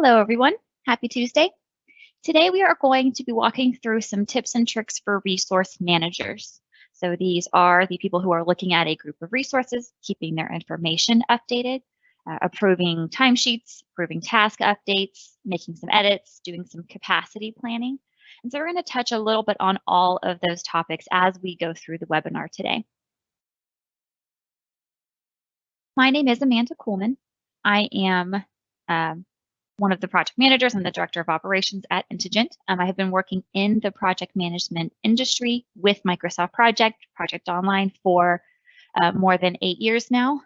Hello, everyone. Happy Tuesday. Today, we are going to be walking through some tips and tricks for resource managers. So these are the people who are looking at a group of resources, keeping their information updated, approving timesheets, approving task updates, making some edits, doing some capacity planning. And so we're going to touch a little bit on all of those topics as we go through the webinar today. My name is Amanda Coolman. I am one of the project managers and the director of operations at Integet. I have been working in the project management industry with Microsoft Project Online for more than 8 years now,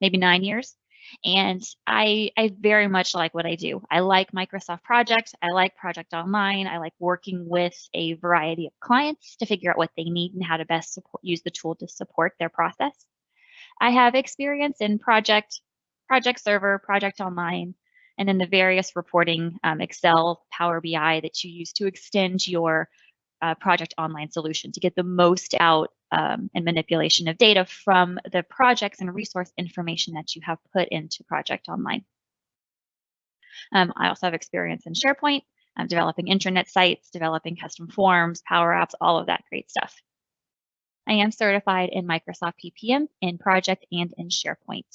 maybe 9 years. And I very much like what I do. I like Microsoft Project. I like Project Online. I like working with a variety of clients to figure out what they need and how to best use the tool to support their process. I have experience in Project Server, Project Online, and then the various reporting, Excel, Power BI that you use to extend your Project Online solution to get the most out and manipulation of data from the projects and resource information that you have put into Project Online. I also have experience in SharePoint, developing intranet sites, developing custom forms, Power Apps, all of that great stuff. I am certified in Microsoft PPM, in Project, and in SharePoint.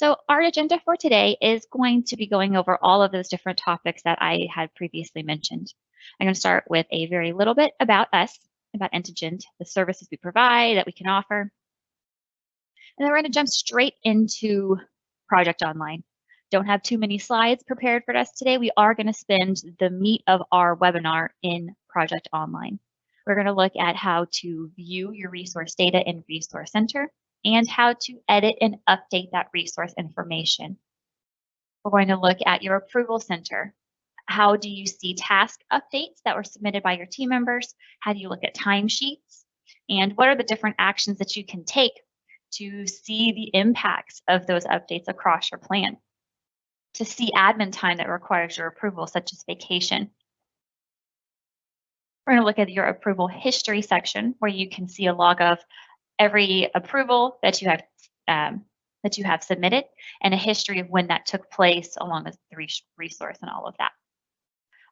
So our agenda for today is going to be going over all of those different topics that I had previously mentioned. I'm going to start with a very little bit about us, about Integet, the services we provide, that we can offer. And then we're going to jump straight into Project Online. Don't have too many slides prepared for us today. We are going to spend the meat of our webinar in Project Online. We're going to look at how to view your resource data in Resource Center and how to edit and update that resource information. We're going to look at your Approval Center. How do you see task updates that were submitted by your team members? How do you look at timesheets? And what are the different actions that you can take to see the impacts of those updates across your plan? To see admin time that requires your approval, such as vacation. We're going to look at your approval history section, where you can see a log of every approval that you have submitted and a history of when that took place, along with the resource and all of that.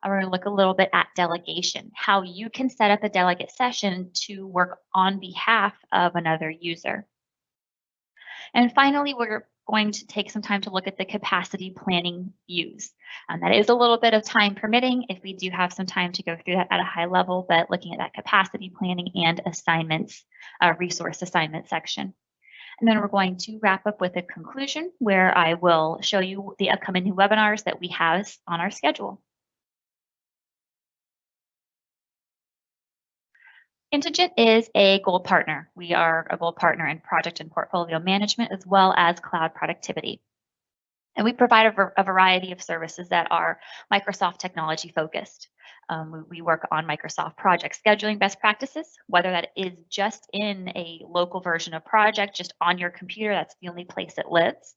We're going to look a little bit at delegation, how you can set up a delegate session to work on behalf of another user. And finally, we're going to take some time to look at the capacity planning views. That is a little bit of time permitting if we do have some time to go through that at a high level, but looking at that capacity planning and assignments, resource assignment section. And then we're going to wrap up with a conclusion where I will show you the upcoming new webinars that we have on our schedule. Integet is a gold partner. We are a gold partner in project and portfolio management, as well as cloud productivity. And we provide a variety of services that are Microsoft technology focused. We work on Microsoft project scheduling best practices, whether that is just in a local version of project, just on your computer, that's the only place it lives.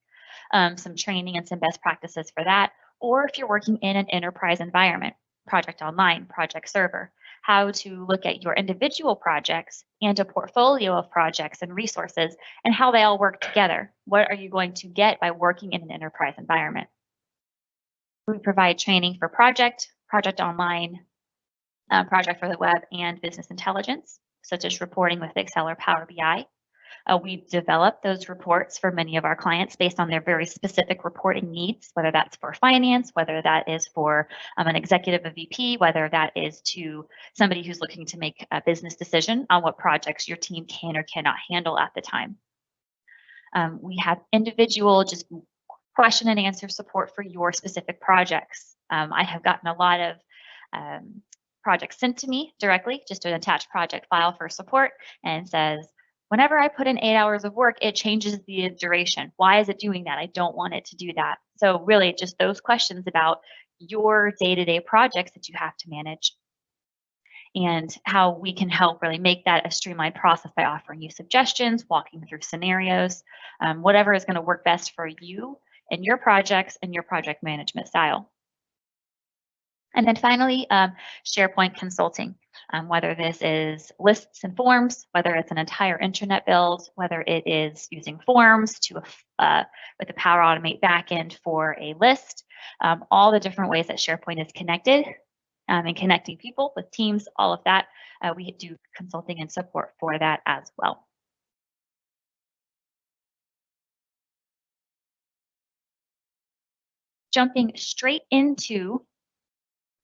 Some training and some best practices for that. Or if you're working in an enterprise environment, Project Online, Project Server, how to look at your individual projects and a portfolio of projects and resources and how they all work together. What are you going to get by working in an enterprise environment? We provide training for Project Online, Project for the Web, and business intelligence, such as reporting with Excel or Power BI. We develop those reports for many of our clients based on their very specific reporting needs, whether that's for finance, whether that is for an executive, a VP, whether that is to somebody who's looking to make a business decision on what projects your team can or cannot handle at the time. We have individual just question and answer support for your specific projects. I have gotten a lot of projects sent to me directly, just an attached project file for support, and says, whenever I put in 8 hours of work, it changes the duration. Why is it doing that? I don't want it to do that. So really just those questions about your day-to-day projects that you have to manage and how we can help really make that a streamlined process by offering you suggestions, walking through scenarios, whatever is going to work best for you and your projects and your project management style. And then finally, SharePoint consulting. whether this is lists and forms, whether it's an entire intranet build, whether it is using forms to with the Power Automate backend for a list, all the different ways that SharePoint is connected and connecting people with teams, all of that. We do consulting and support for that as well. Jumping straight into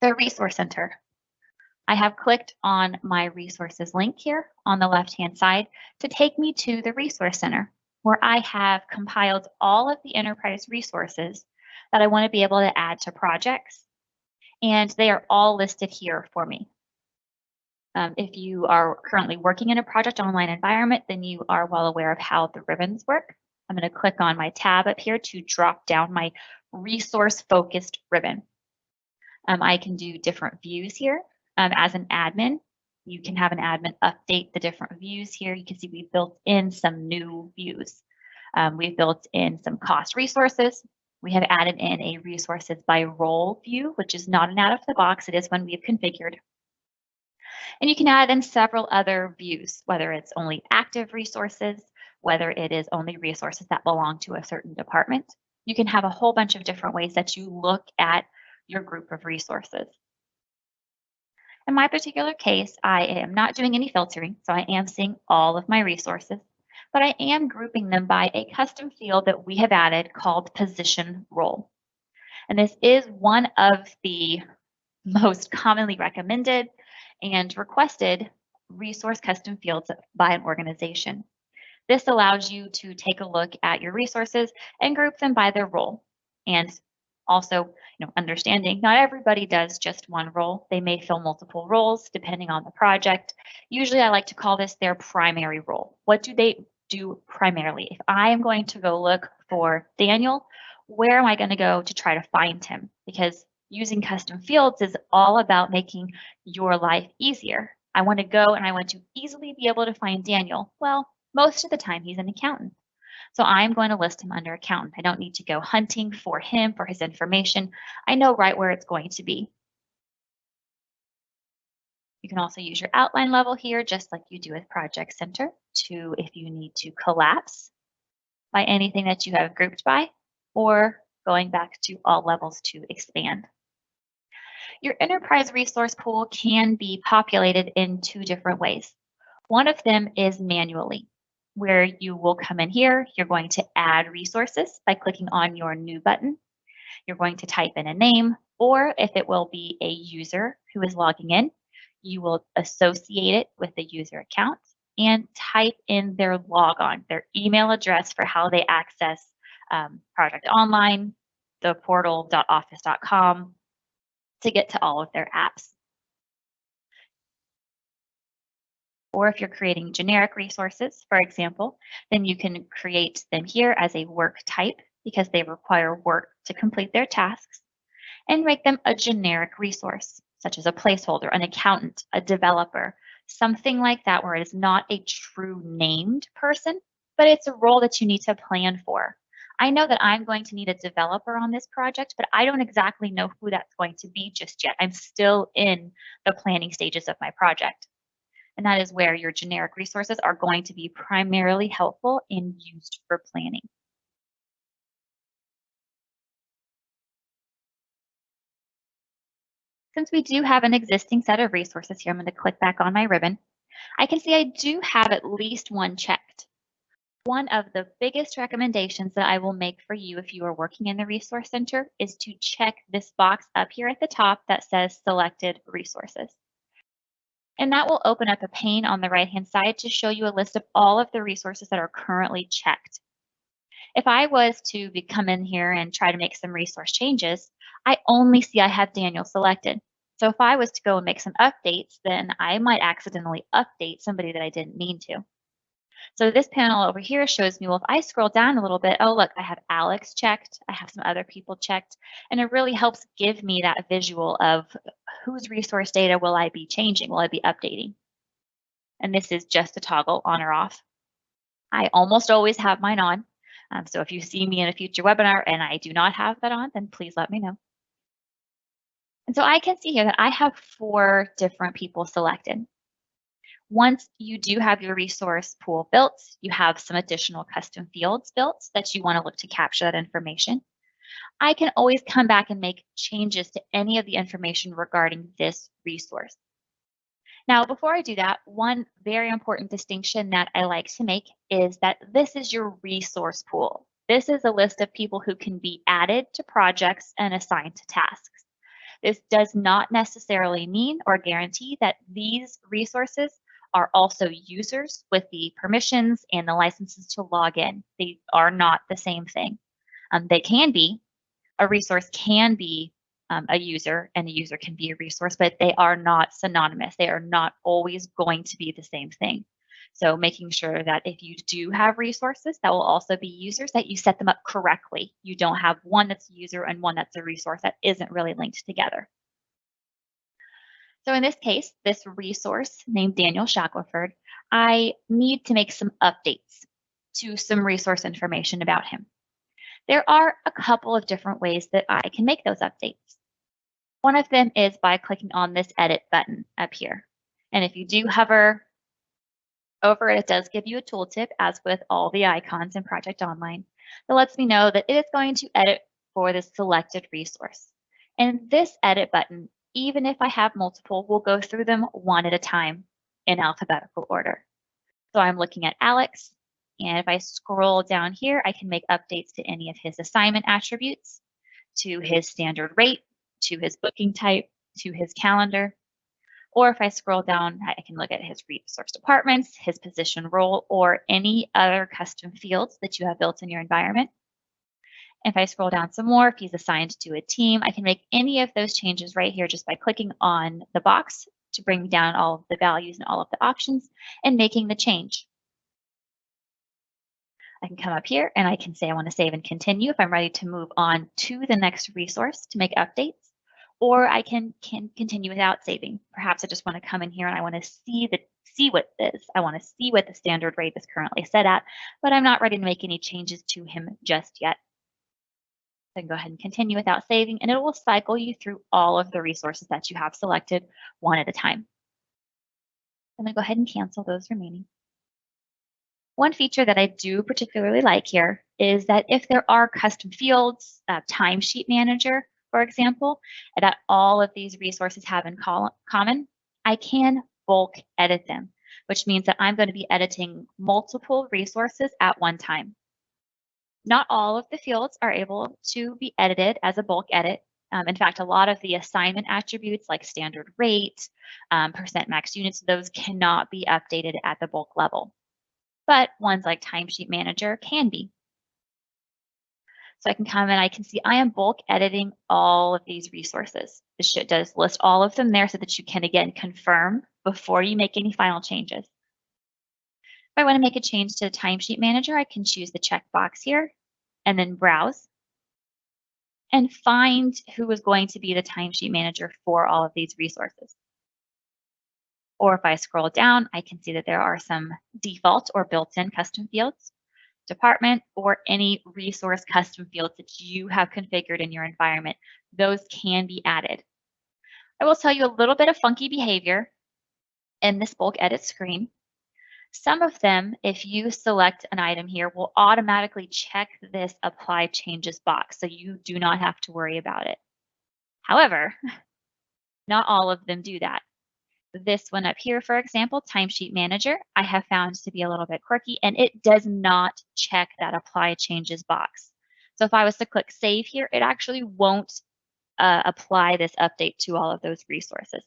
the Resource Center. I have clicked on my resources link here on the left-hand side to take me to the Resource Center, where I have compiled all of the enterprise resources that I want to be able to add to projects, and they are all listed here for me. If you are currently working in a project online environment, then you are well aware of how the ribbons work. I'm going to click on my tab up here to drop down my resource-focused ribbon. I can do different views here. As an admin, you can have an admin update the different views here. You can see we've built in some new views. We've built in some cost resources. We have added in a resources by role view, which is not an out of the box. It is one we've configured. And you can add in several other views, whether it's only active resources, whether it is only resources that belong to a certain department. You can have a whole bunch of different ways that you look at your group of resources. In my particular case, I am not doing any filtering, so I am seeing all of my resources, but I am grouping them by a custom field that we have added called position role. And this is one of the most commonly recommended and requested resource custom fields by an organization. This allows you to take a look at your resources and group them by their role. And also, understanding not everybody does just one role. They may fill multiple roles depending on the project. Usually I like to call this their primary role. What do they do primarily? If I am going to go look for Daniel, where am I going to go to try to find him? Because using custom fields is all about making your life easier. I want to go and I want to easily be able to find Daniel. Well, most of the time he's an accountant. So I'm going to list him under accountant. I don't need to go hunting for him, for his information. I know right where it's going to be. You can also use your outline level here, just like you do with Project Center, to if you need to collapse by anything that you have grouped by, or going back to all levels to expand. Your enterprise resource pool can be populated in two different ways. One of them is manually, where you will come in here, you're going to add resources by clicking on your new button. You're going to type in a name, or if it will be a user who is logging in, you will associate it with the user account and type in their logon, their email address for how they access Project Online, the portal.office.com to get to all of their apps. Or if you're creating generic resources, for example, then you can create them here as a work type because they require work to complete their tasks, and make them a generic resource, such as a placeholder, an accountant, a developer, something like that where it is not a true named person, but it's a role that you need to plan for. I know that I'm going to need a developer on this project, but I don't exactly know who that's going to be just yet. I'm still in the planning stages of my project. And that is where your generic resources are going to be primarily helpful and used for planning. Since we do have an existing set of resources here, I'm going to click back on my ribbon. I can see I do have at least one checked. One of the biggest recommendations that I will make for you if you are working in the Resource Center is to check this box up here at the top that says Selected Resources. And that will open up a pane on the right-hand side to show you a list of all of the resources that are currently checked. If I was to come in here and try to make some resource changes, I only see I have Daniel selected. So if I was to go and make some updates, then I might accidentally update somebody that I didn't mean to. So this panel over here shows me, well, if I scroll down a little bit, oh, look, I have Alex checked. I have some other people checked. And it really helps give me that visual of whose resource data will I be changing? Will I be updating? And this is just a toggle on or off. I almost always have mine on. So if you see me in a future webinar and I do not have that on, then please let me know. And so I can see here that I have 4 different people selected. Once you do have your resource pool built, you have some additional custom fields built that you want to look to capture that information. I can always come back and make changes to any of the information regarding this resource. Now, before I do that, one very important distinction that I like to make is that this is your resource pool. This is a list of people who can be added to projects and assigned to tasks. This does not necessarily mean or guarantee that these resources are also users with the permissions and the licenses to log in. They are not the same thing. They can be. A resource can be a user, and a user can be a resource, but they are not synonymous. They are not always going to be the same thing. So making sure that if you do have resources that will also be users, that you set them up correctly. You don't have one that's a user and one that's a resource that isn't really linked together. So in this case, this resource named Daniel Shackelford, I need to make some updates to some resource information about him. There are a couple of different ways that I can make those updates. One of them is by clicking on this edit button up here. And if you do hover over it, it does give you a tooltip, as with all the icons in Project Online, that lets me know that it is going to edit for this selected resource. And this edit button, even if I have multiple, will go through them one at a time in alphabetical order. So I'm looking at Alex, and if I scroll down here, I can make updates to any of his assignment attributes, to his standard rate, to his booking type, to his calendar. Or if I scroll down, I can look at his resource departments, his position role, or any other custom fields that you have built in your environment. If I scroll down some more, if he's assigned to a team, I can make any of those changes right here just by clicking on the box to bring down all of the values and all of the options and making the change. I can come up here and I can say I want to save and continue if I'm ready to move on to the next resource to make updates, or I can continue without saving. Perhaps I just want to come in here and I want to see what this. I want to see what the standard rate is currently set at, but I'm not ready to make any changes to him just yet. I can go ahead and continue without saving, and it will cycle you through all of the resources that you have selected one at a time. I'm going to go ahead and cancel those remaining. One feature that I do particularly like here is that if there are custom fields, timesheet manager, for example, that all of these resources have in common, I can bulk edit them, which means that I'm going to be editing multiple resources at one time. Not all of the fields are able to be edited as a bulk edit. In fact, a lot of the assignment attributes like standard rate, percent max units, those cannot be updated at the bulk level. But ones like Timesheet Manager can be. So I can come and I can see I am bulk editing all of these resources. This does list all of them there so that you can, again, confirm before you make any final changes. If I want to make a change to the Timesheet Manager, I can choose the checkbox here and then browse and find who is going to be the Timesheet Manager for all of these resources. Or if I scroll down, I can see that there are some default or built-in custom fields, department, or any resource custom fields that you have configured in your environment. Those can be added. I will tell you a little bit of funky behavior in this bulk edit screen. Some of them, if you select an item here, will automatically check this apply changes box, so you do not have to worry about it. However, not all of them do that. This one up here, for example, Timesheet Manager, I have found to be a little bit quirky, and it does not check that apply changes box. So if I was to click save here, it actually won't apply this update to all of those resources.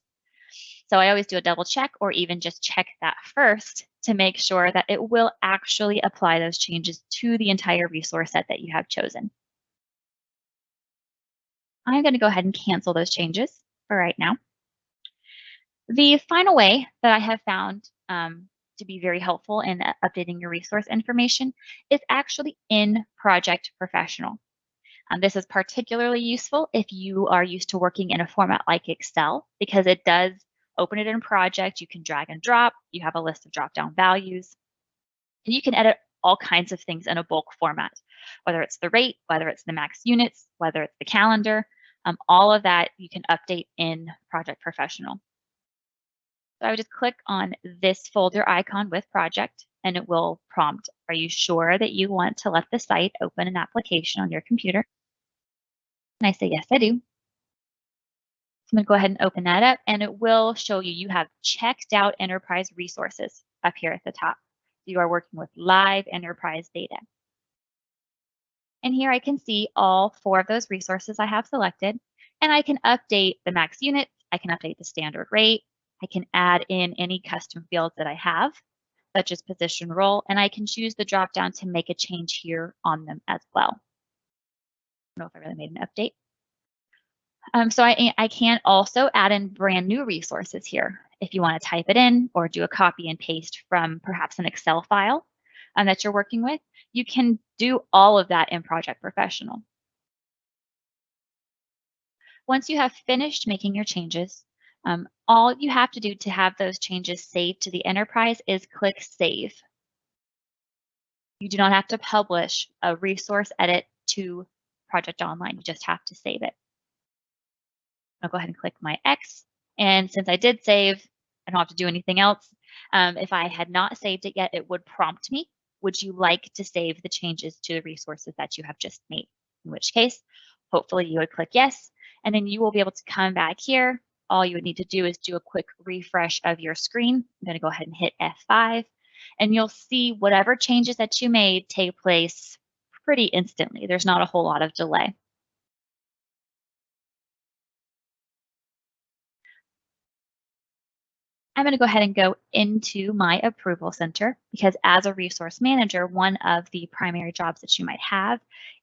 So I always do a double check, or even just check that first to make sure that it will actually apply those changes to the entire resource set that you have chosen. I'm going to go ahead and cancel those changes for right now. The final way that I have found to be very helpful in updating your resource information is actually in Project Professional. This is particularly useful if you are used to working in a format like Excel, because it does open it in Project. You can drag and drop. You have a list of drop-down values. And you can edit all kinds of things in a bulk format, whether it's the rate, whether it's the max units, whether it's the calendar. All of that you can update in Project Professional. So I would just click on this folder icon with project and it will prompt, are you sure that you want to let the site open an application on your computer? And I say, yes, I do. So I'm going to go ahead and open that up and it will show you have checked out enterprise resources up here at the top. You are working with live enterprise data. And here I can see all 4 of those resources I have selected, and I can update the max units, I can update the standard rate, I can add in any custom fields that I have, such as position role, and I can choose the drop down to make a change here on them as well. I don't know if I really made an update. So I can also add in brand new resources here. If you want to type it in or do a copy and paste from perhaps an Excel file that you're working with, you can do all of that in Project Professional. Once you have finished making your changes, all you have to do to have those changes saved to the enterprise is click Save. You do not have to publish a resource edit to Project Online. You just have to save it. I'll go ahead and click my X. And since I did save, I don't have to do anything else. If I had not saved it yet, it would prompt me. Would you like to save the changes to the resources that you have just made? In which case, hopefully you would click yes. And then you will be able to come back here. All you would need to do is do a quick refresh of your screen. I'm going to go ahead and hit F5. And you'll see whatever changes that you made take place pretty instantly. There's not a whole lot of delay. I'm going to go ahead and go into my approval center because as a resource manager, one of the primary jobs that you might have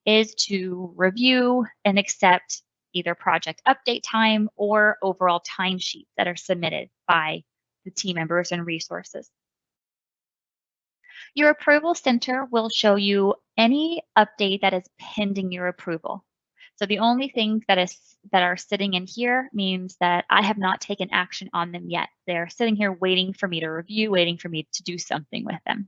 is to review and accept either project update time or overall timesheets that are submitted by the team members and resources. Your approval center will show you any update that is pending your approval. So the only things that are sitting in here means that I have not taken action on them yet. They're sitting here waiting for me to review, waiting for me to do something with them.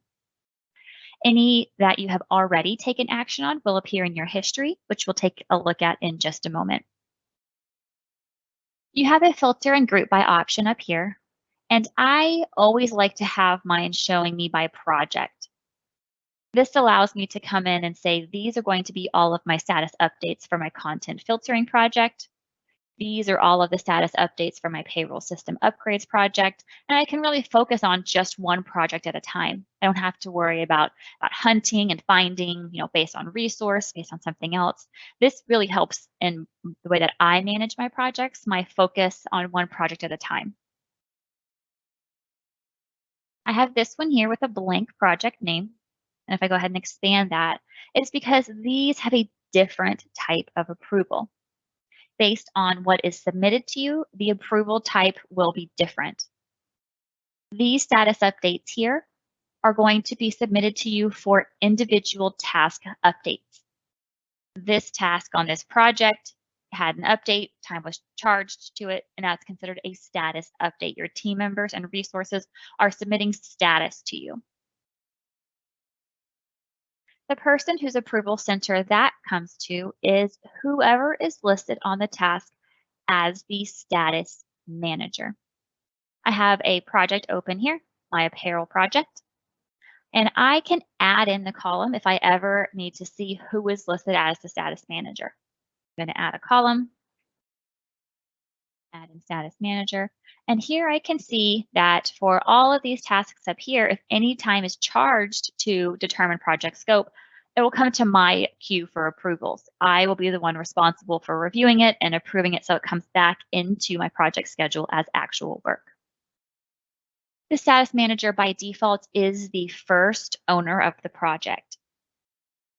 Any that you have already taken action on will appear in your history, which we'll take a look at in just a moment. You have a filter and group by option up here, and I always like to have mine showing me by project. This allows me to come in and say, these are going to be all of my status updates for my content filtering project. These are all of the status updates for my payroll system upgrades project. And I can really focus on just one project at a time. I don't have to worry about hunting and finding, based on resource, based on something else. This really helps in the way that I manage my projects, my focus on one project at a time. I have this one here with a blank project name. And if I go ahead and expand that, it's because these have a different type of approval. Based on what is submitted to you, the approval type will be different. These status updates here are going to be submitted to you for individual task updates. This task on this project had an update, time was charged to it, and that's considered a status update. Your team members and resources are submitting status to you. The person whose approval center that comes to is whoever is listed on the task as the status manager. I have a project open here, my apparel project, and I can add in the column if I ever need to see who is listed as the status manager. I'm going to add a column, add in status manager, and here I can see that for all of these tasks up here, if any time is charged to determine project scope, it will come to my queue for approvals. I will be the one responsible for reviewing it and approving it so it comes back into my project schedule as actual work. The status manager by default is the first owner of the project.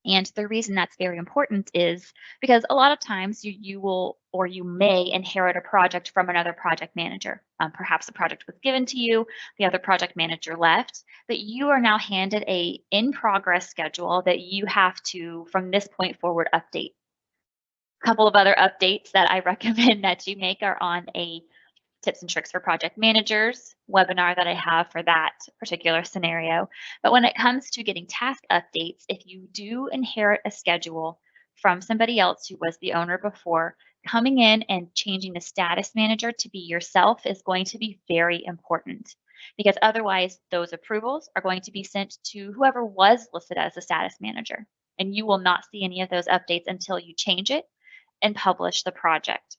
And the reason that's very important is because a lot of times you will or you may inherit a project from another project manager. Perhaps the project was given to you, the other project manager left, but you are now handed a in-progress schedule that you have to, from this point forward, update. A couple of other updates that I recommend that you make are on a tips and tricks for project managers webinar that I have for that particular scenario. But when it comes to getting task updates, if you do inherit a schedule from somebody else who was the owner before, coming in and changing the status manager to be yourself is going to be very important because otherwise those approvals are going to be sent to whoever was listed as the status manager. And you will not see any of those updates until you change it and publish the project.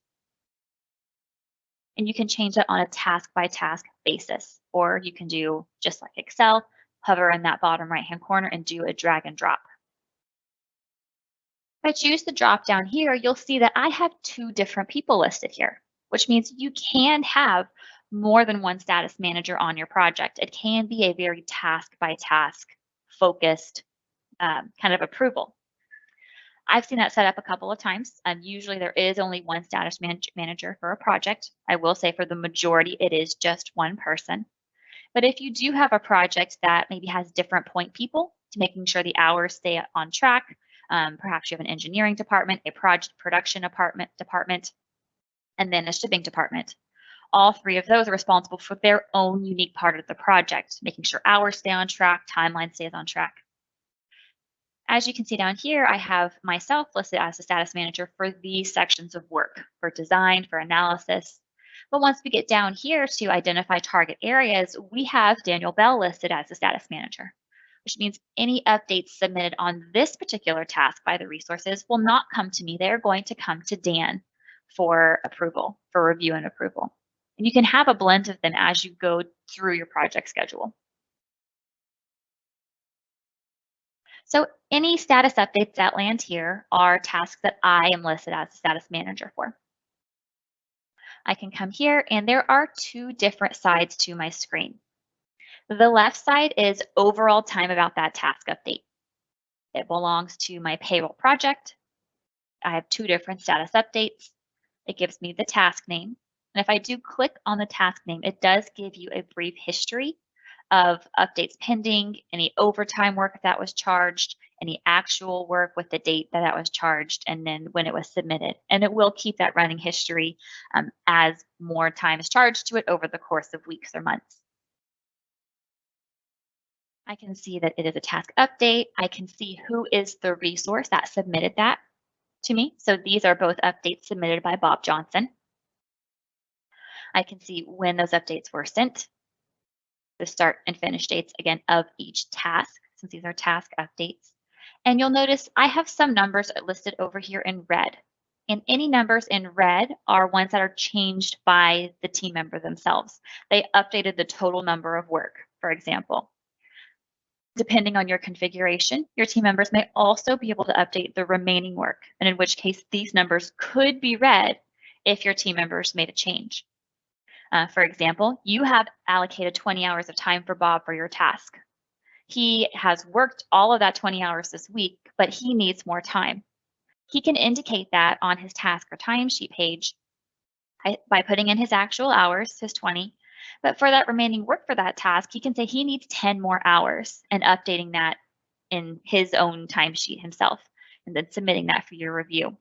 And you can change that on a task by task basis, or you can do just like Excel, hover in that bottom right-hand corner and do a drag and drop. If I choose the drop down here, you'll see that I have 2 different people listed here, which means you can have more than one status manager on your project. It can be a very task by task focused kind of approval. I've seen that set up a couple of times. Usually there is only one status manager for a project. I will say for the majority, it is just one person. But if you do have a project that maybe has different point people to making sure the hours stay on track, perhaps you have an engineering department, a project production department, and then a shipping department. All 3 of those are responsible for their own unique part of the project, making sure hours stay on track, timeline stays on track. As you can see down here, I have myself listed as the status manager for these sections of work, for design, for analysis. But once we get down here to identify target areas, we have Daniel Bell listed as the status manager, which means any updates submitted on this particular task by the resources will not come to me. They're going to come to Dan for approval, for review and approval. And you can have a blend of them as you go through your project schedule. So any status updates that land here are tasks that I am listed as the status manager for. I can come here and there are 2 different sides to my screen. The left side is overall time about that task update. It belongs to my payroll project. I have 2 different status updates. It gives me the task name. And if I do click on the task name, it does give you a brief history of updates pending, any overtime work that was charged, any actual work with the date that was charged, and then when it was submitted. And it will keep that running history as more time is charged to it over the course of weeks or months. I can see that it is a task update. I can see who is the resource that submitted that to me. So these are both updates submitted by Bob Johnson. I can see when those updates were sent, the start and finish dates, again, of each task, since these are task updates. And you'll notice I have some numbers listed over here in red. And any numbers in red are ones that are changed by the team member themselves. They updated the total number of work, for example. Depending on your configuration, your team members may also be able to update the remaining work, and in which case these numbers could be red if your team members made a change. For example, you have allocated 20 hours of time for Bob for your task. He has worked all of that 20 hours this week, but he needs more time. He can indicate that on his task or timesheet page by putting in his actual hours, his 20. But for that remaining work for that task, he can say he needs 10 more hours and updating that in his own timesheet himself, and then submitting that for your review.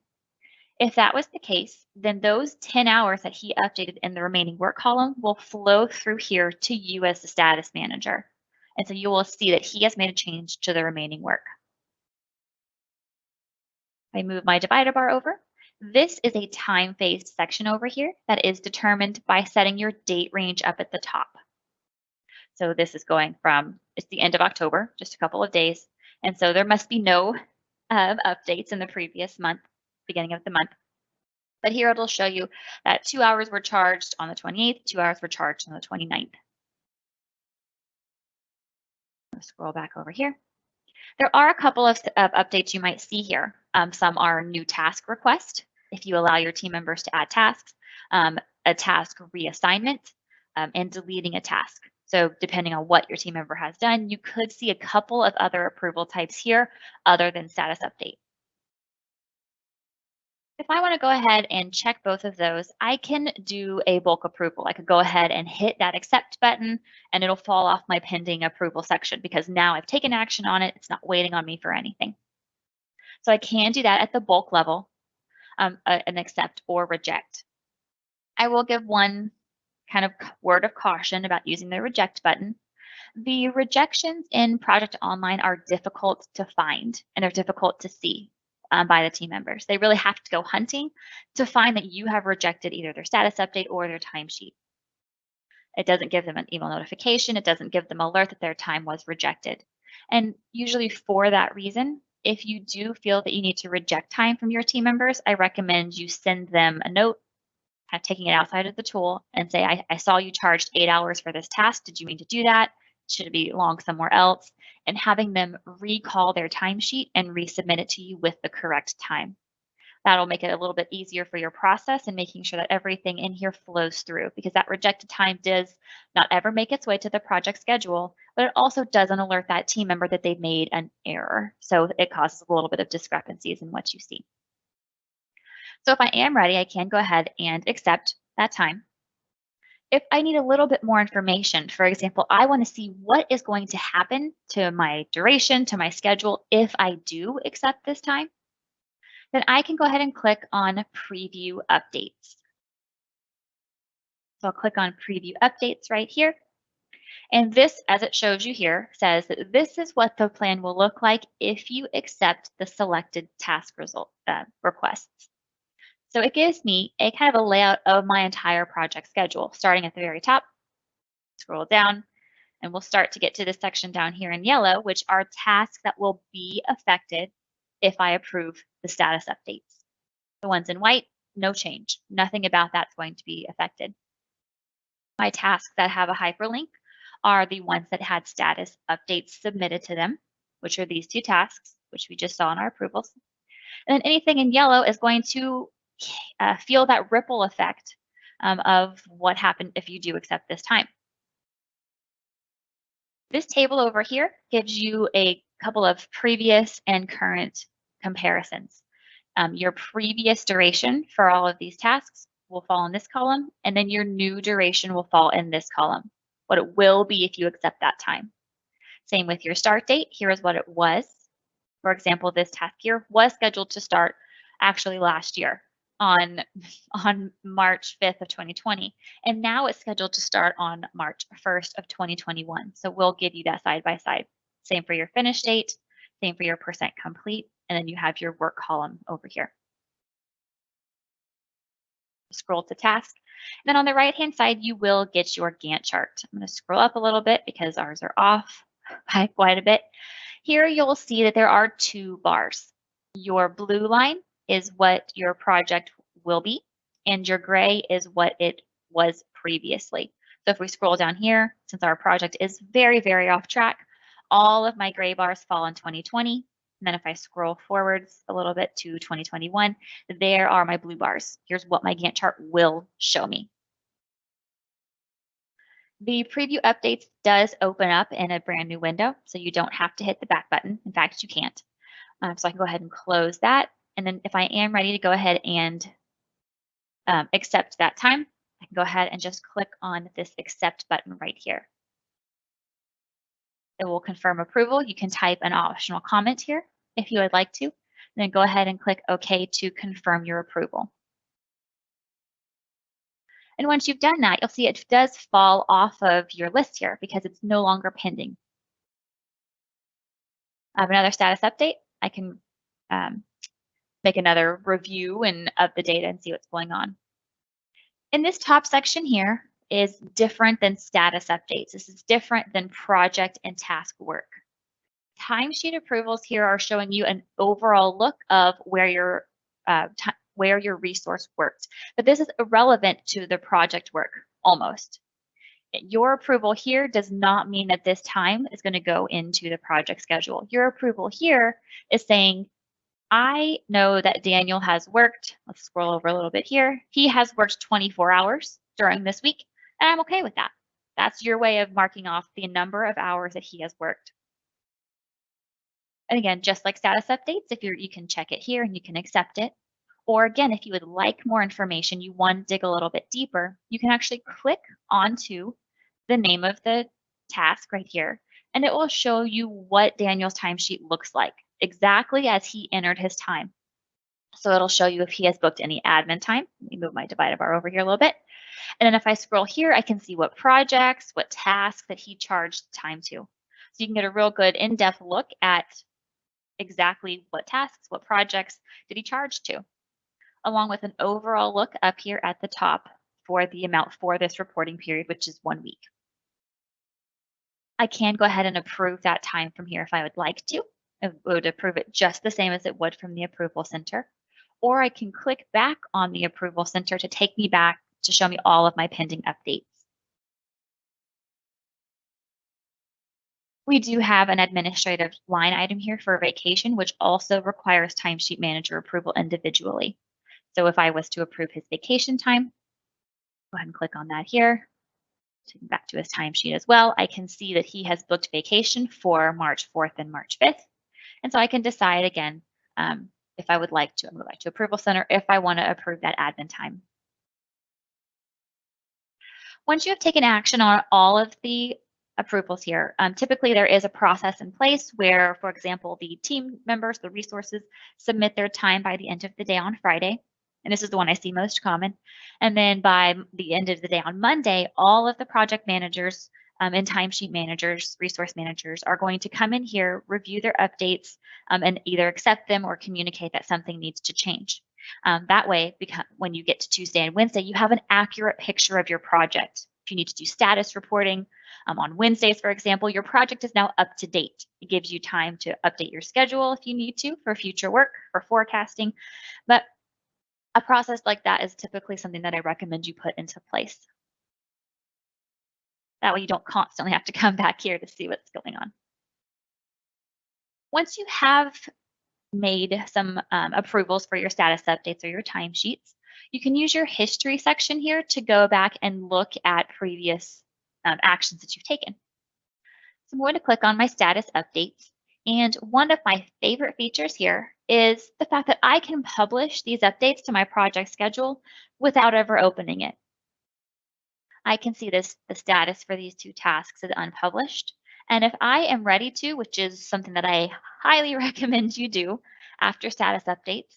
If that was the case, then those 10 hours that he updated in the remaining work column will flow through here to you as the status manager. And so you will see that he has made a change to the remaining work. I move my divider bar over. This is a time-phased section over here that is determined by setting your date range up at the top. So this is going from, it's the end of October, just a couple of days. And so there must be no updates in the previous month, beginning of the month. But here it'll show you that 2 hours were charged on the 28th, 2 hours were charged on the 29th. I'll scroll back over here. There are a couple of updates you might see here. Some are new task request, if you allow your team members to add tasks, a task reassignment, and deleting a task. So depending on what your team member has done, you could see a couple of other approval types here other than status update. If I want to go ahead and check both of those, I can do a bulk approval. I could go ahead and hit that accept button and it'll fall off my pending approval section because now I've taken action on it. It's not waiting on me for anything. So I can do that at the bulk level, an accept or reject. I will give one kind of word of caution about using the reject button. The rejections in Project Online are difficult to find and they're difficult to see. by the team members. They really have to go hunting to find that you have rejected either their status update or their timesheet. It doesn't give them an email notification. It doesn't give them alert that their time was rejected. And usually for that reason, if you do feel that you need to reject time from your team members, I recommend you send them a note, kind of taking it outside of the tool and say, I saw you charged 8 hours for this task. Did you mean to do that? Should it be long somewhere else? And having them recall their timesheet and resubmit it to you with the correct time. That'll make it a little bit easier for your process and making sure that everything in here flows through, because that rejected time does not ever make its way to the project schedule, but it also doesn't alert that team member that they've made an error. So it causes a little bit of discrepancies in what you see. So if I am ready, I can go ahead and accept that time. If I need a little bit more information, for example, I want to see what is going to happen to my duration, to my schedule if I do accept this time, then I can go ahead and click on Preview Updates. So I'll click on Preview Updates right here. And this, as it shows you here, says that this is what the plan will look like if you accept the selected task result requests. So it gives me a kind of a layout of my entire project schedule, starting at the very top, scroll down, and we'll start to get to this section down here in yellow, which are tasks that will be affected if I approve the status updates. The ones in white, no change. Nothing about that's going to be affected. My tasks that have a hyperlink are the ones that had status updates submitted to them, which are these two tasks, which we just saw in our approvals. And then anything in yellow is going to feel that ripple effect of what happened if you do accept this time. This table over here gives you a couple of previous and current comparisons. Your previous duration for all of these tasks will fall in this column, and then your new duration will fall in this column, what it will be if you accept that time. Same with your start date. Here is what it was. For example, this task here was scheduled to start actually last year on March 5th of 2020, and now it's scheduled to start on March 1st of 2021. So we'll give you that side by side. Same for your finish date, same for your percent complete, and then you have your work column over here. Scroll to task. And then on the right-hand side, you will get your Gantt chart. I'm going to scroll up a little bit because ours are off by quite a bit. Here you'll see that there are two bars. Your blue line is what your project will be, and your gray is what it was previously. So if we scroll down here, since our project is very, very off track, all of my gray bars fall in 2020. And then if I scroll forwards a little bit to 2021, there are my blue bars. Here's what my Gantt chart will show me. The preview updates does open up in a brand new window, so you don't have to hit the back button. In fact, you can't. So I can go ahead and close that. And then if I am ready to go ahead and accept that time, I can go ahead and just click on this accept button right here. It will confirm approval. You can type an optional comment here if you would like to. And then go ahead and click OK to confirm your approval. And once you've done that, you'll see it does fall off of your list here because it's no longer pending. I have another status update. I can make another review of the data and see what's going on. In this top section here is different than status updates. This is different than project and task work. Timesheet approvals here are showing you an overall look of where your resource worked. But this is irrelevant to the project work, almost. Your approval here does not mean that this time is going to go into the project schedule. Your approval here is saying, I know that Daniel has worked, let's scroll over a little bit here. He has worked 24 hours during this week, and I'm okay with that. That's your way of marking off the number of hours that he has worked. And again, just like status updates, if you can check it here and you can accept it. Or again, if you would like more information, you want to dig a little bit deeper, you can actually click onto the name of the task right here, and it will show you what Daniel's timesheet looks like, exactly as he entered his time. So it'll show you if he has booked any admin time. Let me move my divider bar over here a little bit. And then if I scroll here, I can see what projects, what tasks that he charged time to. So you can get a real good in-depth look at exactly what tasks, what projects did he charge to, along with an overall look up here at the top for the amount for this reporting period, which is 1 week. I can go ahead and approve that time from here if I would like to. I would approve it just the same as it would from the approval center. Or I can click back on the approval center to take me back to show me all of my pending updates. We do have an administrative line item here for vacation, which also requires timesheet manager approval individually. So if I was to approve his vacation time, go ahead and click on that here. Take me back to his timesheet as well. I can see that he has booked vacation for March 4th and March 5th. And so I can decide again if I would like to move back to approval center, if I want to approve that admin time. Once you have taken action on all of the approvals here, typically there is a process in place where, for example, the team members, the resources, submit their time by the end of the day on Friday. And this is the one I see most common. And then by the end of the day on Monday, all of the project managers and timesheet managers, resource managers are going to come in here, review their updates, and either accept them or communicate that something needs to change. That way, when you get to Tuesday and Wednesday, you have an accurate picture of your project. If you need to do status reporting on Wednesdays, for example, your project is now up to date. It gives you time to update your schedule if you need to for future work, for forecasting. But a process like that is typically something that I recommend you put into place. That way you don't constantly have to come back here to see what's going on. Once you have made some approvals for your status updates or your timesheets, you can use your history section here to go back and look at previous actions that you've taken. So I'm going to click on my status updates. And one of my favorite features here is the fact that I can publish these updates to my project schedule without ever opening it. I can see the status for these two tasks as unpublished. And if I am ready to, which is something that I highly recommend you do after status updates,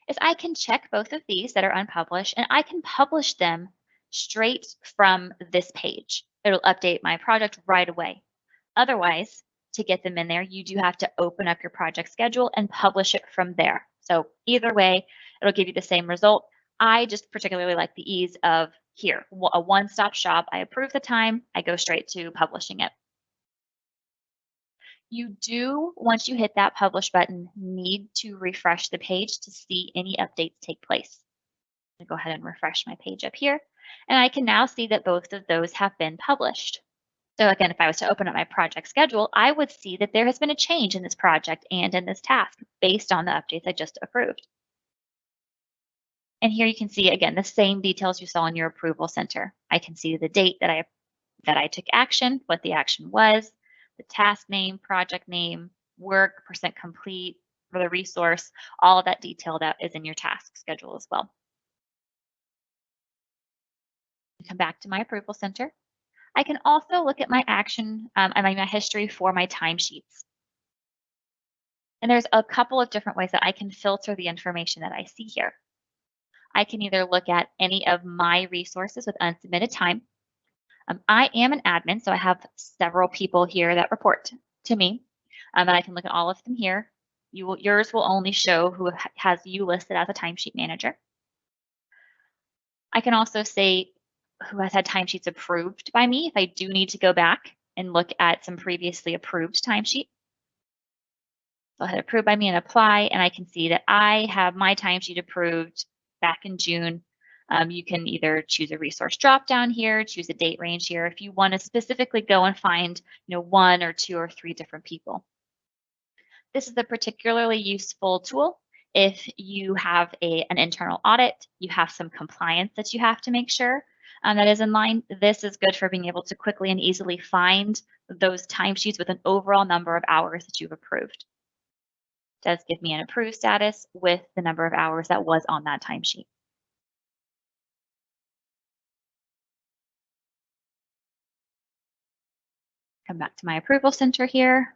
is I can check both of these that are unpublished and I can publish them straight from this page. It'll update my project right away. Otherwise, to get them in there, you do have to open up your project schedule and publish it from there. So either way, it'll give you the same result. I just particularly like the ease of here, a one-stop shop. I approve the time, I go straight to publishing it. You do, once you hit that publish button, need to refresh the page to see any updates take place. I'm going to go ahead and refresh my page up here, and I can now see that both of those have been published. So again, if I was to open up my project schedule, I would see that there has been a change in this project and in this task based on the updates I just approved. And here you can see, again, the same details you saw in your approval center. I can see the date that I took action, what the action was, the task name, project name, work, percent complete, for the resource, all of that detailed out is in your task schedule as well. Come back to my approval center. I can also look at my action, my history for my timesheets. And there's a couple of different ways that I can filter the information that I see here. I can either look at any of my resources with unsubmitted time. I am an admin, so I have several people here that report to me, and I can look at all of them here. Yours will only show who has you listed as a timesheet manager. I can also say who has had timesheets approved by me if I do need to go back and look at some previously approved timesheet. Go ahead, approved by me and apply, and I can see that I have my timesheet approved back in June. You can either choose a resource dropdown here, choose a date range here if you want to specifically go and find, one or two or three different people. This is a particularly useful tool if you have an internal audit, you have some compliance that you have to make sure that is in line. This is good for being able to quickly and easily find those timesheets with an overall number of hours that you've approved. It does give me an approved status with the number of hours that was on that timesheet. Come back to my approval center here.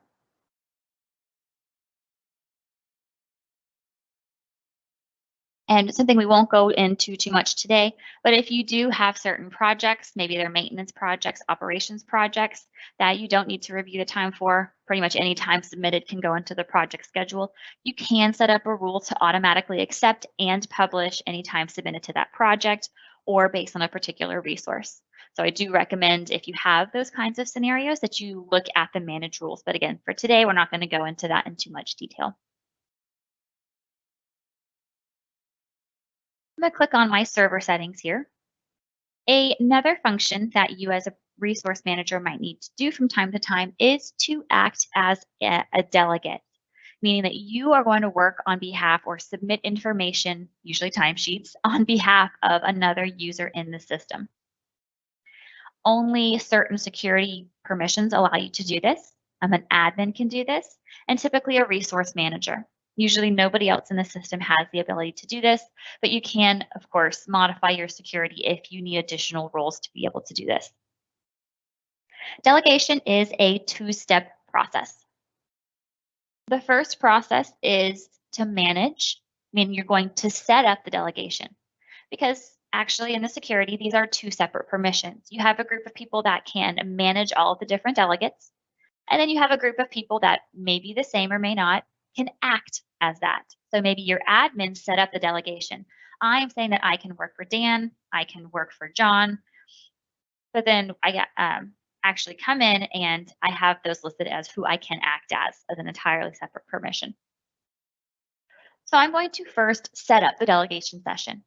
And something we won't go into too much today, but if you do have certain projects, maybe they're maintenance projects, operations projects that you don't need to review the time for, pretty much any time submitted can go into the project schedule. You can set up a rule to automatically accept and publish any time submitted to that project or based on a particular resource. So I do recommend if you have those kinds of scenarios that you look at the manage rules. But again, for today, we're not going to go into that in too much detail. I'm going to click on my server settings here. Another function that you as a resource manager might need to do from time to time is to act as a delegate, meaning that you are going to work on behalf or submit information, usually timesheets, on behalf of another user in the system. Only certain security permissions allow you to do this. An admin can do this, and typically a resource manager. Usually nobody else in the system has the ability to do this, but you can, of course, modify your security if you need additional roles to be able to do this. Delegation is a two-step process. The first process is to manage, meaning you're going to set up the delegation. Because actually in the security, these are two separate permissions. You have a group of people that can manage all of the different delegates, and then you have a group of people that may be the same or may not, can act as that. So maybe your admin set up the delegation. I'm saying that I can work for Dan, I can work for John, but then I actually come in and I have those listed as who I can act as an entirely separate permission. So I'm going to first set up the delegation session.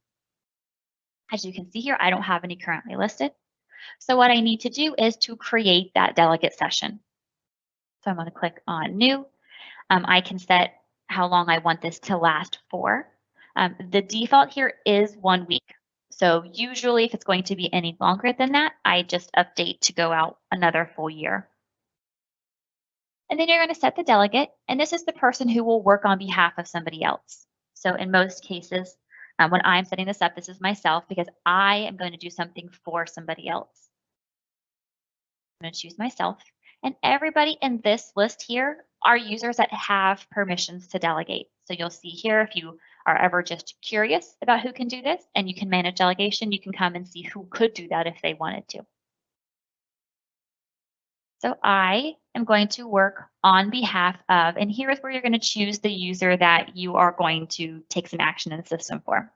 As you can see here, I don't have any currently listed. So what I need to do is to create that delegate session. So I'm going to click on New. I can set how long I want this to last for. The default here is 1 week. So usually if it's going to be any longer than that, I just update to go out another full year. And then you're going to set the delegate, and this is the person who will work on behalf of somebody else. So in most cases, when I'm setting this up, this is myself because I am going to do something for somebody else. I'm going to choose myself. And everybody in this list here are users that have permissions to delegate. So you'll see here, if you are ever just curious about who can do this and you can manage delegation, you can come and see who could do that if they wanted to. So I am going to work on behalf of, and here is where you're going to choose the user that you are going to take some action in the system for.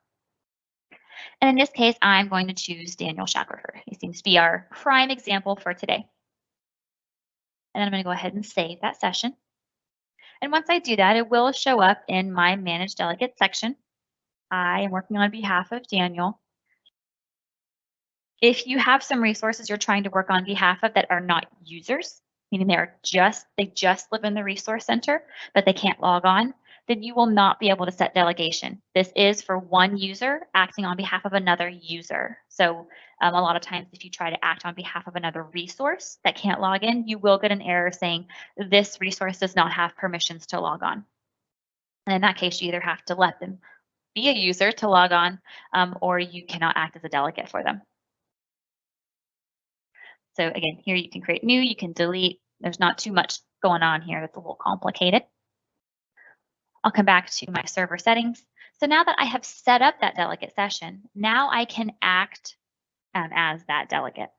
And in this case, I'm going to choose Daniel Shackelford. He seems to be our prime example for today. And then I'm going to go ahead and save that session. And once I do that, it will show up in my Manage Delegate section. I am working on behalf of Daniel. If you have some resources you're trying to work on behalf of that are not users, meaning they just live in the resource center, but they can't log on, then you will not be able to set delegation. This is for one user acting on behalf of another user. So a lot of times if you try to act on behalf of another resource that can't log in, you will get an error saying this resource does not have permissions to log on. And in that case, you either have to let them be a user to log on, or you cannot act as a delegate for them. So again, here you can create new, you can delete. There's not too much going on here that's a little complicated. I'll come back to my server settings. So now that I have set up that delegate session, now I can act as that delegate.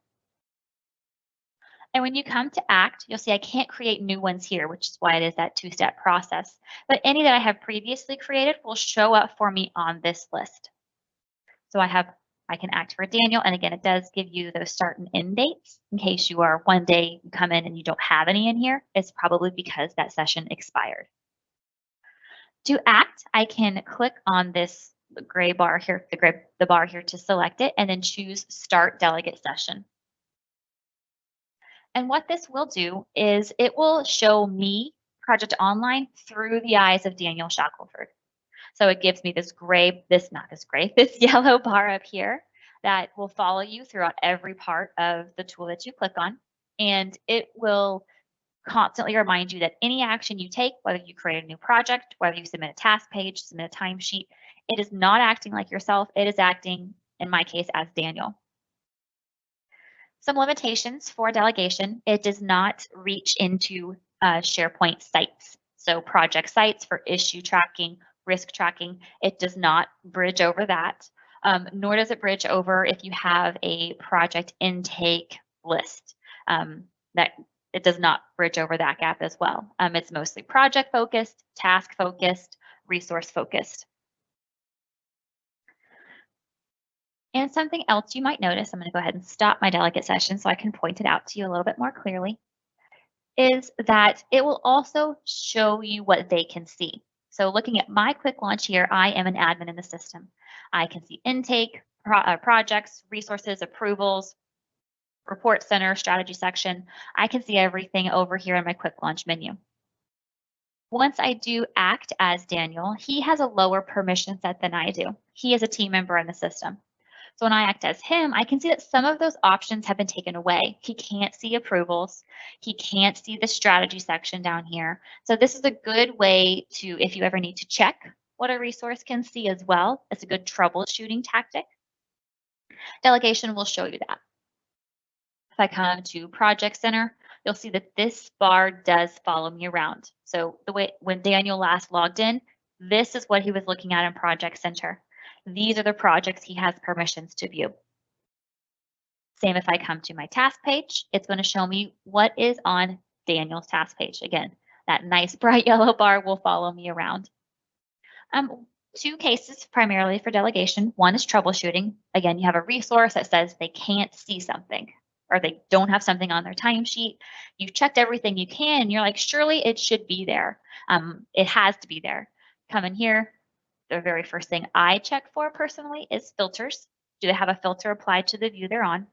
And when you come to act, you'll see I can't create new ones here, which is why it is that two-step process. But any that I have previously created will show up for me on this list. So I can act for Daniel, and again, it does give you those start and end dates in case you are one day you come in and you don't have any in here. It's probably because that session expired. To act, I can click on this gray bar here, the bar here to select it, and then choose Start Delegate Session. And what this will do is it will show me Project Online through the eyes of Daniel Shackelford. So it gives me this yellow bar up here that will follow you throughout every part of the tool that you click on. And it will constantly remind you that any action you take, whether you create a new project, whether you submit a task page, submit a timesheet, it is not acting like yourself. It is acting, in my case, as Daniel. Some limitations for delegation: it does not reach into SharePoint sites. So project sites for issue tracking, risk tracking, it does not bridge over that, nor does it bridge over if you have a project intake list. That it does not bridge over that gap as well. It's mostly project focused, task focused, resource focused. And something else you might notice, I'm going to go ahead and stop my delegate session so I can point it out to you a little bit more clearly, is that it will also show you what they can see. So looking at my quick launch here, I am an admin in the system. I can see intake, projects, resources, approvals, report center, strategy section. I can see everything over here in my quick launch menu. Once I do act as Daniel, he has a lower permission set than I do. He is a team member in the system. So when I act as him, I can see that some of those options have been taken away. He can't see approvals. He can't see the strategy section down here. So this is a good way to, if you ever need to check what a resource can see as well, it's a good troubleshooting tactic. Delegation will show you that. If I come to Project Center, you'll see that this bar does follow me around. So the way when Daniel last logged in, this is what he was looking at in Project Center. These are the projects he has permissions to view. Same if I come to my task page, it's going to show me what is on Daniel's task page. Again, that nice bright yellow bar will follow me around. Two cases primarily for delegation. One is troubleshooting. Again, you have a resource that says they can't see something or they don't have something on their timesheet. You've checked everything you can. And you're like, surely it should be there. It has to be there. Come in here. The very first thing I check for personally is filters. Do they have a filter applied to the view they're on?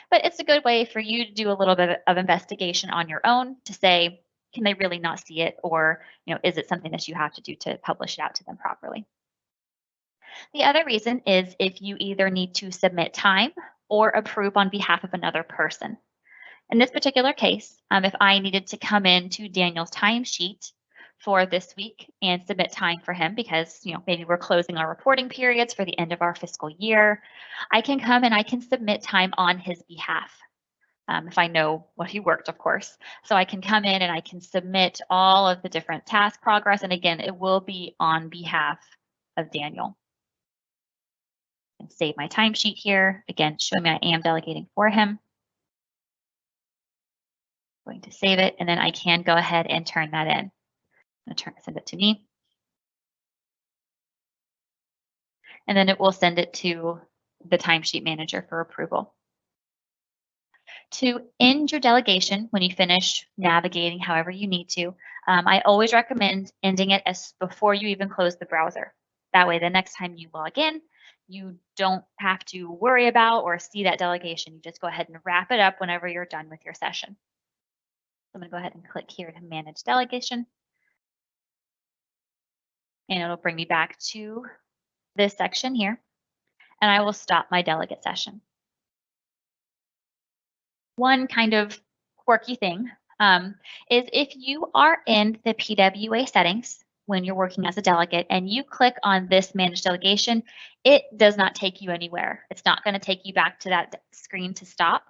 But it's a good way for you to do a little bit of investigation on your own to say, can they really not see it? Or, is it something that you have to do to publish it out to them properly? The other reason is if you either need to submit time or approve on behalf of another person. In this particular case, if I needed to come into Daniel's timesheet for this week and submit time for him because, maybe we're closing our reporting periods for the end of our fiscal year, I can come and I can submit time on his behalf. If I know what he worked, of course. So I can come in and I can submit all of the different task progress. And again, it will be on behalf of Daniel. And save my timesheet here. Again, show me I am delegating for him. I'm going to save it, and then I can go ahead and turn that in. I'm going to send it to me. And then it will send it to the timesheet manager for approval. To end your delegation, when you finish navigating however you need to, I always recommend ending it before you even close the browser. That way, the next time you log in, you don't have to worry about or see that delegation. You just go ahead and wrap it up whenever you're done with your session. I'm going to go ahead and click here to manage delegation. And it'll bring me back to this section here. And I will stop my delegate session. One kind of quirky thing is if you are in the PWA settings when you're working as a delegate and you click on this manage delegation, it does not take you anywhere. It's not going to take you back to that screen to stop.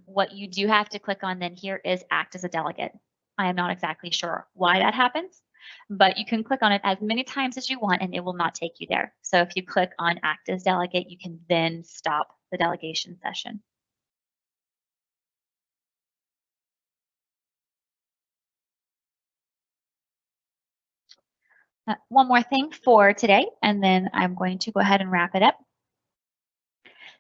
What you do have to click on then here is act as a delegate. I am not exactly sure why that happens, but you can click on it as many times as you want and it will not take you there. So if you click on act as delegate, you can then stop the delegation session. One more thing for today, and then I'm going to go ahead and wrap it up.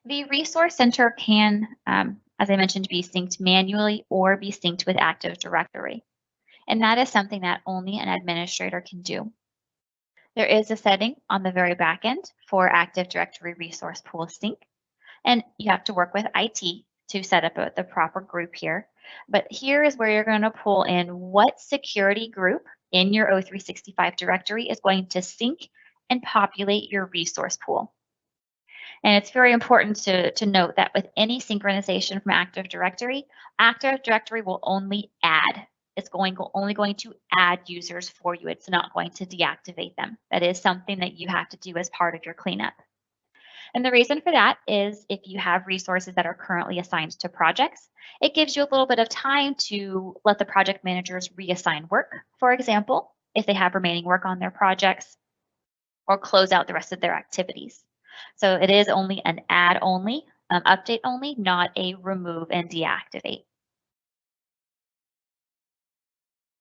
The Resource Center can, as I mentioned, be synced manually or be synced with Active Directory. And that is something that only an administrator can do. There is a setting on the very back end for Active Directory Resource Pool Sync, and you have to work with IT to set up the proper group here. But here is where you're going to pull in what security group in your O365 directory is going to sync and populate your resource pool. And it's very important to note that with any synchronization from Active Directory will only add. It's only going to add users for you. It's not going to deactivate them. That is something that you have to do as part of your cleanup. And the reason for that is if you have resources that are currently assigned to projects, it gives you a little bit of time to let the project managers reassign work, for example, if they have remaining work on their projects, or close out the rest of their activities. So it is only an add only, update only, not a remove and deactivate.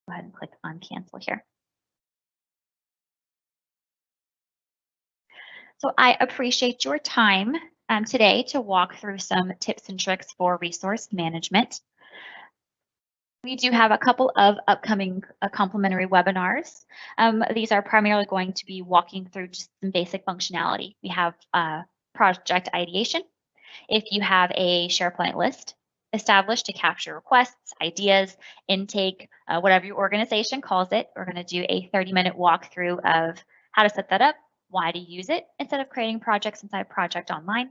Go ahead and click on cancel here. So I appreciate your time today to walk through some tips and tricks for resource management. We do have a couple of upcoming complimentary webinars. These are primarily going to be walking through just some basic functionality. We have project ideation. If you have a SharePoint list established to capture requests, ideas, intake, whatever your organization calls it, we're going to do a 30-minute walkthrough of how to set that up, why to use it instead of creating projects inside Project Online.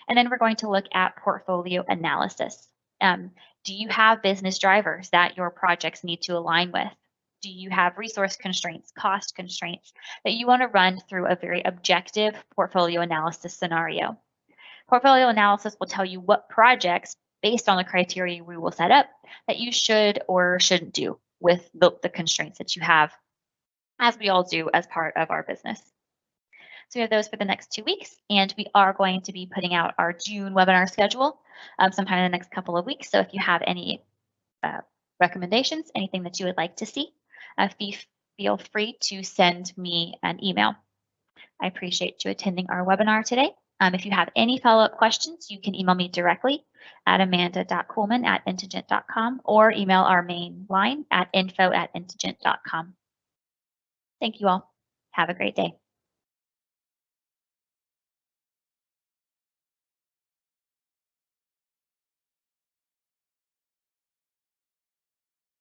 And then we're going to look at portfolio analysis. Do you have business drivers that your projects need to align with? Do you have resource constraints, cost constraints that you want to run through a very objective portfolio analysis scenario? Portfolio analysis will tell you what projects, based on the criteria we will set up, that you should or shouldn't do with the constraints that you have, as we all do as part of our business. So we have those for the next 2 weeks, and we are going to be putting out our June webinar schedule sometime in the next couple of weeks. So if you have any recommendations, anything that you would like to see, feel free to send me an email. I appreciate you attending our webinar today. If you have any follow-up questions, you can email me directly at amanda.coleman@integent.com or email our main line at info@integent.com. Thank you all. Have a great day.